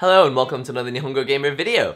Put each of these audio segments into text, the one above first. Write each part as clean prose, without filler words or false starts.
Hello and welcome to another NihongoGamer video.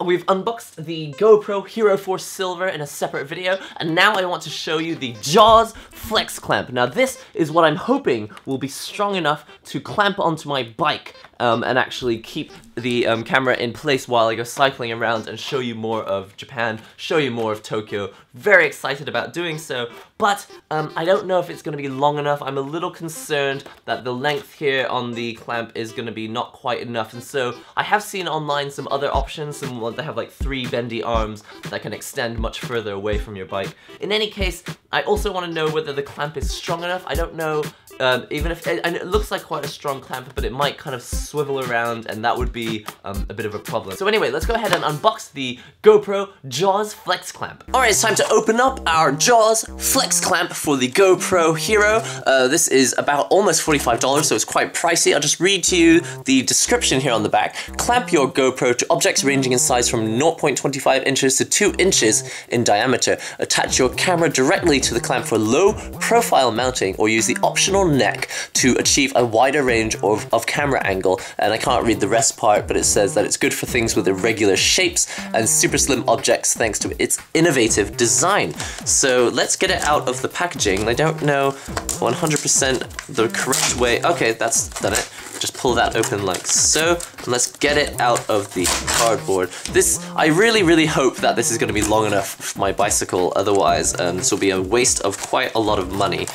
We've unboxed the GoPro Hero 4 Silver in a separate video, and now I want to show you the Jaws Flex Clamp. Now this is what I'm hoping will be strong enough to clamp onto my bike and actually keep the camera in place while I go cycling around and show you more of Japan, show you more of Tokyo. Very excited about doing so, but I don't know if it's going to be long enough. I'm a little concerned that the length here on the clamp is going to be not quite enough, and so I have seen online some other options, they have like 3 bendy arms that can extend much further away from your bike. In any case, I also want to know whether the clamp is strong enough. I don't know, even if, and it looks like quite a strong clamp, but it might kind of swivel around, and that would be a bit of a problem. So anyway, let's go ahead and unbox the GoPro Jaws Flex Clamp. Alright, it's time to open up our Jaws Flex Clamp for the GoPro Hero. This is about almost $45, so it's quite pricey. I'll just read to you the description here on the back. Clamp your GoPro to objects ranging in size from 0.25 inches to 2 inches in diameter. Attach your camera directly to the clamp for low profile mounting, or use the optional neck to achieve a wider range of camera angle. And I can't read the rest part, but it says that it's good for things with irregular shapes and super slim objects thanks to its innovative design. So let's get it out of the packaging. I don't know 100% the correct way. Okay, that's done it. Just pull that open like so, and let's get it out of the cardboard. I really hope that this is going to be long enough for my bicycle, otherwise this will be a waste of quite a lot of money.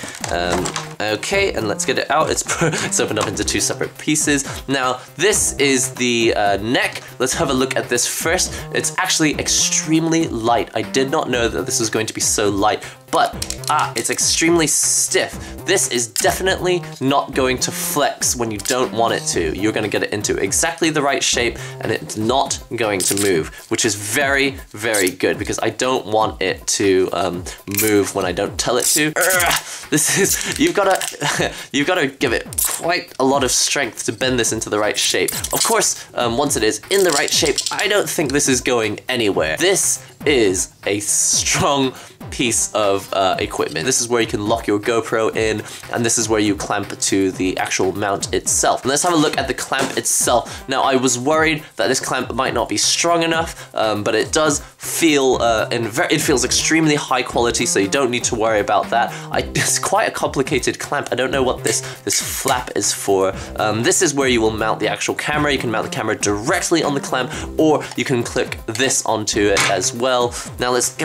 Okay, and let's get it out. It's opened up into 2 separate pieces. Now, this is the neck. Let's have a look at this first. It's actually extremely light. I did not know that this was going to be so light, but it's extremely stiff. This is definitely not going to flex when you don't want it to. You're going to get it into exactly the right shape, and it's not going to move, which is very good, because I don't want it to move when I don't tell it to. This is, you've got to give it quite a lot of strength to bend this into the right shape. Of course, once it is in the right shape, I don't think this is going anywhere. This is a strong piece of equipment. This is where you can lock your GoPro in, and this is where you clamp to the actual mount itself. And let's have a look at the clamp itself. Now, I was worried that this clamp might not be strong enough, but it does feel, it feels extremely high quality, so you don't need to worry about that. It's quite a complicated clamp. I don't know what this flap is for. This is where you will mount the actual camera. You can mount the camera directly on the clamp, or you can click this onto it as well. Now let's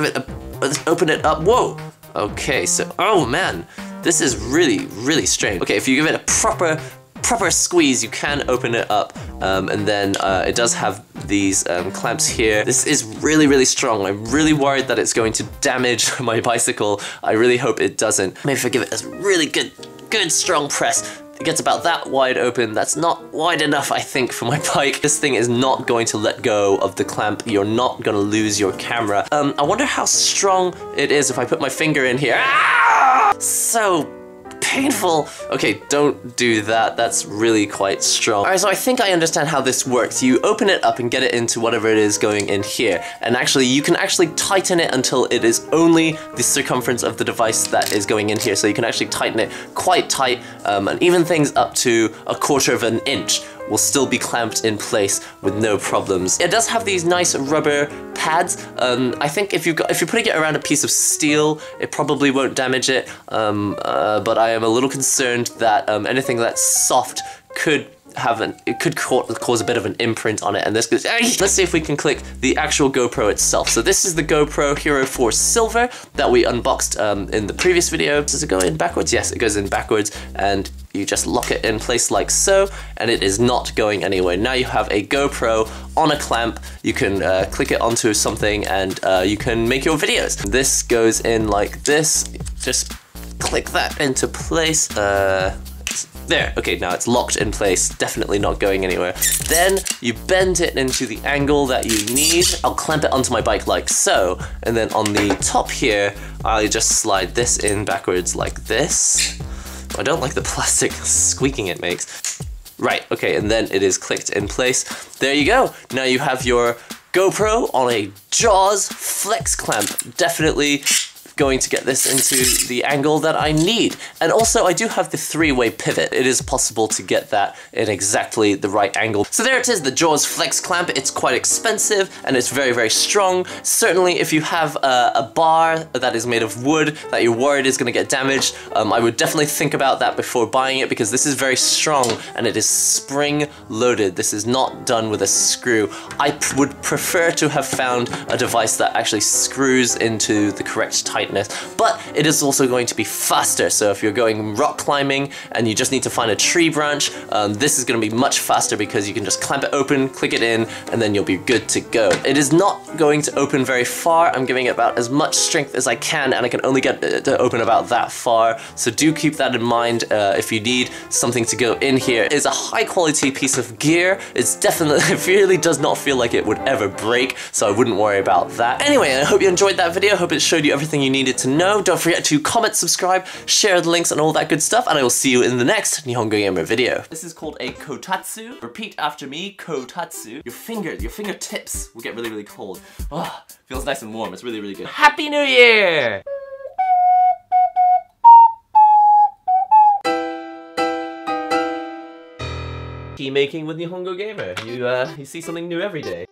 open it up. Whoa! Okay, so, oh man, this is really strange. Okay, if you give it a proper squeeze, you can open it up, and then it does have these clamps here. This is really strong. I'm really worried that it's going to damage my bicycle. I really hope it doesn't. Maybe if I give it a really good strong press, it gets about that wide open. That's not wide enough, I think, for my bike. This thing is not going to let go of the clamp. You're not going to lose your camera. I wonder how strong it is if I put my finger in here. Ah! So painful. Okay, don't do that. That's really quite strong. Alright, so I think I understand how this works. You open it up and get it into whatever it is going in here. And actually, you can actually tighten it until it is only the circumference of the device that is going in here. So you can actually tighten it quite tight, and even things up to 1/4 of an inch will still be clamped in place with no problems. It does have these nice rubber pads. I think if you're putting it around a piece of steel, it probably won't damage it, but I am a little concerned that anything that's soft could cause a bit of an imprint on it, and this goes. Let's see if we can click the actual GoPro itself. So this is the GoPro Hero 4 Silver that we unboxed in the previous video. Does it go in backwards? Yes, it goes in backwards, and you just lock it in place like so, and it is not going anywhere. Now you have a GoPro on a clamp. You can click it onto something, and you can make your videos. This goes in like this. Just click that into place. There, okay, now it's locked in place, definitely not going anywhere. Then you bend it into the angle that you need. I'll clamp it onto my bike like so, and then on the top here, I just slide this in backwards like this. I don't like the plastic squeaking it makes. Right, okay, and then it is clicked in place. There you go. Now you have your GoPro on a Jaws Flex Clamp. Definitely going to get this into the angle that I need. And also I do have the 3-way pivot. It is possible to get that in exactly the right angle. So there it is, the Jaws Flex Clamp. It's quite expensive and it's very, very strong. Certainly if you have a bar that is made of wood that you're worried is going to get damaged, I would definitely think about that before buying it, because this is very strong and it is spring loaded. This is not done with a screw. I would prefer to have found a device that actually screws into the correct tightness, but it is also going to be faster. So if you're going rock climbing and you just need to find a tree branch, this is going to be much faster because you can just clamp it open, click it in, and then you'll be good to go. It is not going to open very far. I'm giving it about as much strength as I can, and I can only get it to open about that far. So do keep that in mind if you need something to go in here. It's a high quality piece of gear. It's definitely, it really does not feel like it would ever break, so I wouldn't worry about that. Anyway, I hope you enjoyed that video. I hope it showed you everything you needed to know. Don't forget to comment, subscribe, share the links and all that good stuff, and I will see you in the next NihongoGamer video. This is called a kotatsu. Repeat after me, kotatsu. Your fingertips will get really, really cold. Oh, feels nice and warm. It's really, really good. Happy New Year! Key making with NihongoGamer. You see something new every day.